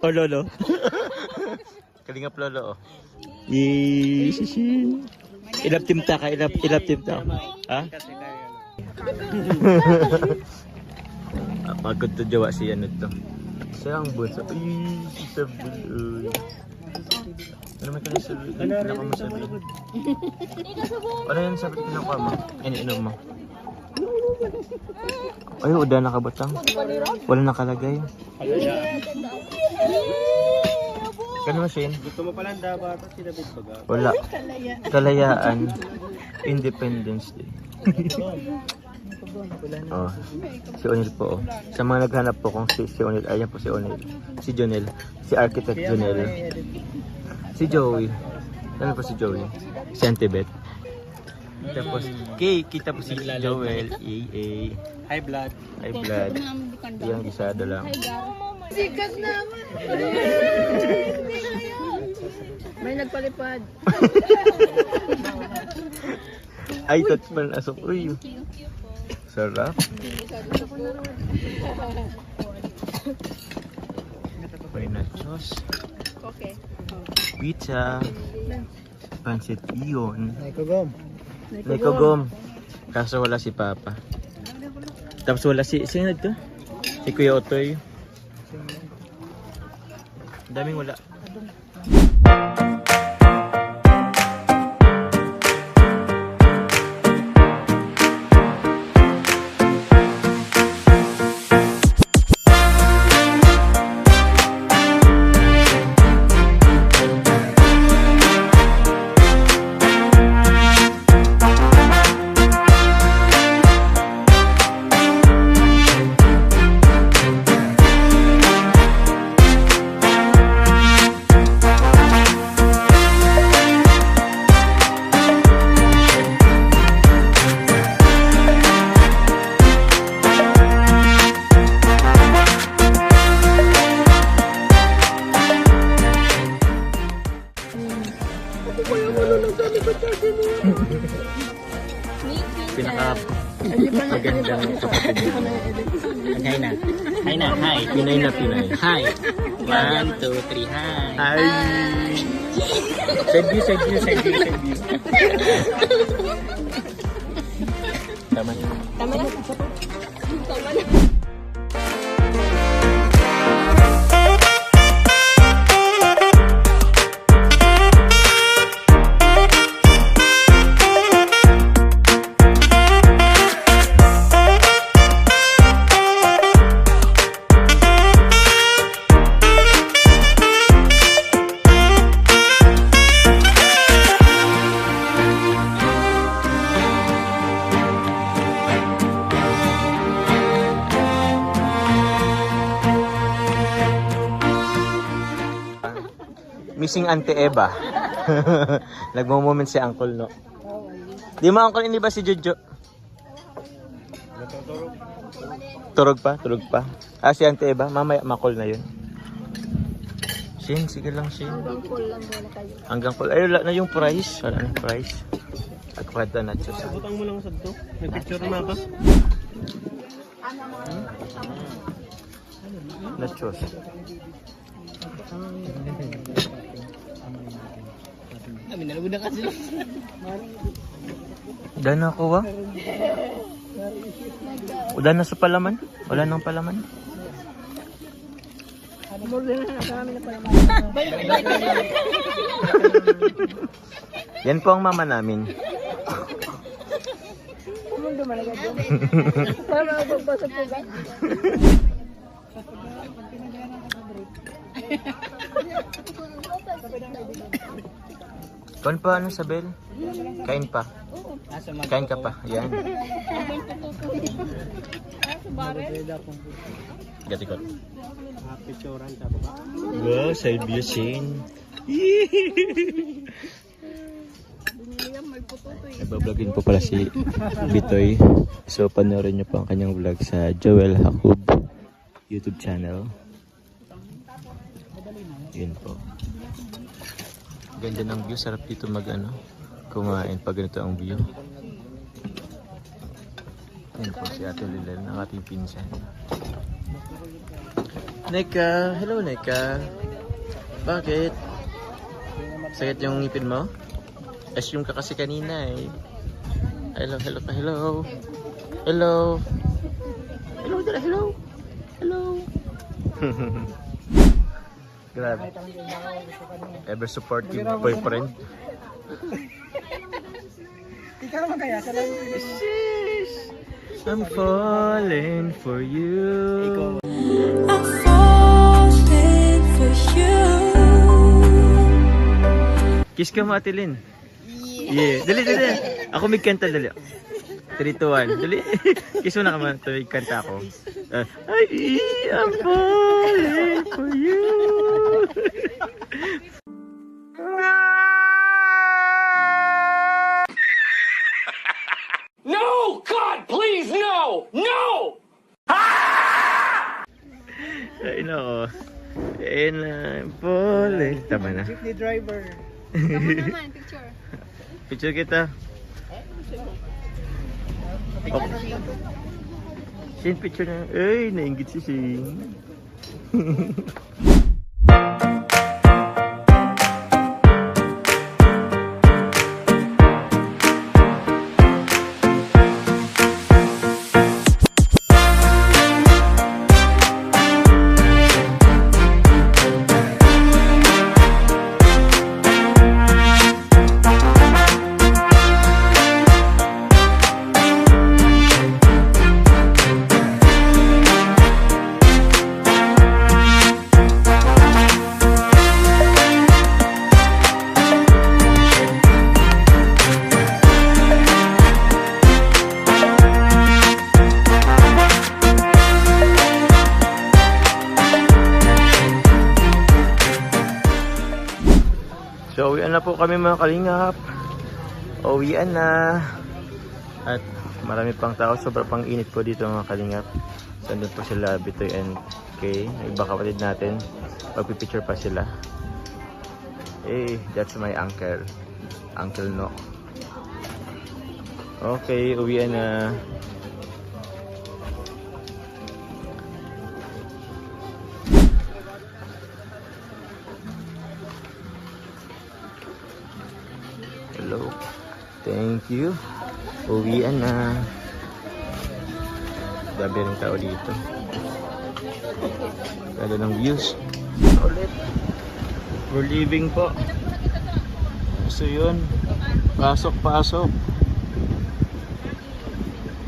Oh, lolo. Kalingap lolo, oh. Yee, ilap tim ta ka, ilap tim ta. Ha? Pagod to jawa si ano to. Siya ang bunso. Ay, sabi. Ano may kanisabi? Ano ka masabi? Ano yan sabi kinuha mo? Iniinom mo? Ay, uda nakabutang. Wala nakalagay. Kano Shane? Gusto mo pala dapat sinabit baga. Wala. Kalayaan. Independence Day. Oh, si Onil po. Oh. Sa mga naghanap po kung si Onil, ayan po si Onil. Si Jonel. Si Architect Jonel. Si Joey. Ano po si Joey? Si Antibet. Tapos, kita po si Joel. EA. High blood. High blood. Yung gisado lang. Sikat naman. May nagpalipad. Ay, touch pa na asok. Uy. Sarap. May nachos. Okay. Pizza. Pancit iyon. Naikogom. Kaso wala si Papa. Tapos wala sino to? Si Kuya Otoy. Daming wala. Pinaka magandang kapatid mo. Hi na. Hi na. Hi. Pinay na Pinay. Hi. 1, 2, 3, hi. Ay! Send you. Tama na. Tama na. Tama na. Missing Auntie Eva. Nagmo-moment si Uncle, no? Di mo, Uncle, hindi ba si Jojo? Turog pa? Ah, si Auntie Eva. Mamaya, makol na yun. Shin, sige lang, Shin. Hanggang full lang muna kayo. Hanggang full. Ay, wala na yung price. Wala na yung price. At kwenta na siya. Butang mo lang sa to. May picture na ba? Nachos. Kami nalagod na kasi. Dahil na ako, ba? Wala na sa palaman? Wala nang palaman? Murder na kami na pala. Yan po ang mama namin. Mundo malaga doon. Para magpapasok po ba? Kain pa, ano, Sabel? Kain pa. Kain ka pa. Yan. Gatikot. Picturean ka ba? Wow, side view scene. Nagbablogin po pala si Bitoy. So, panoorin niyo po ang kanyang vlog sa Joel Hakub YouTube channel. Yun po. Ganda ng view. Sarap dito kumain pag ganito ang view. Yun po si Ate Lilel ng ating pinsan. Nika, hello Nika. Bakit? Sakit yung ngipin mo? Assume ka kasi kanina eh. Hello, hello pa, hello. Hello. Hello, hello. Hello. Grabe. Ever supportive boyfriend? Ikaw naman kaya, sa lang. I'm falling for you. I'm falling for you. Kiss ka mo, Ate Lynn. Yeah. Dali, dali. Ako may kanta, dali. 3, 2, 1. Dali. Kiss mo na ka man. May kanta ako. Ay, I'm falling for you. No! God, please, no! No! Ay, nako. And I'm falling. Tama na. Jeepney driver. Tama naman, picture. Picture kita. Oh. Shin, picture na. Ay, nainggit si Shin. So, uwian na po kami mga kalingap. Uwian na. At marami pang tao. Sobrang pang init po dito mga kalingap. So, andun po sila, Bitoy and Kay. Iba kapatid natin. Pagpipicture pa sila. Eh, that's my uncle. Uncle Nock. Okay, uwian na. Hello. Thank you. Uwian na. Dami rin tao dito. Ganda ng views. Ulit. We're leaving po. So yun. Pasok, pasok.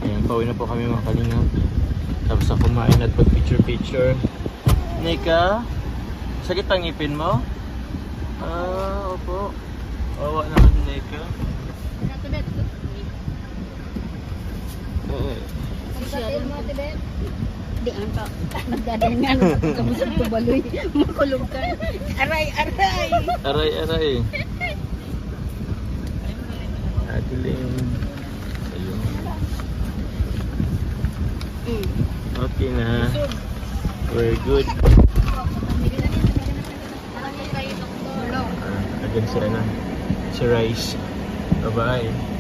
Ayan, pauwi na po kami mga kalingap. Tapos na kumain at pag-picture-picture. Nika, sakit ang ngipin mo? Ah, opo. Awa naman, Nika. Tibet. Pagdating mo, Tibet. Di anto. Nagdadangan. Kamusta ito baloy. Makulog ka. Aray, aray. Aray, aray. Atiling. Ayun. Okay na. We're good. Again si Rice. Bye-bye.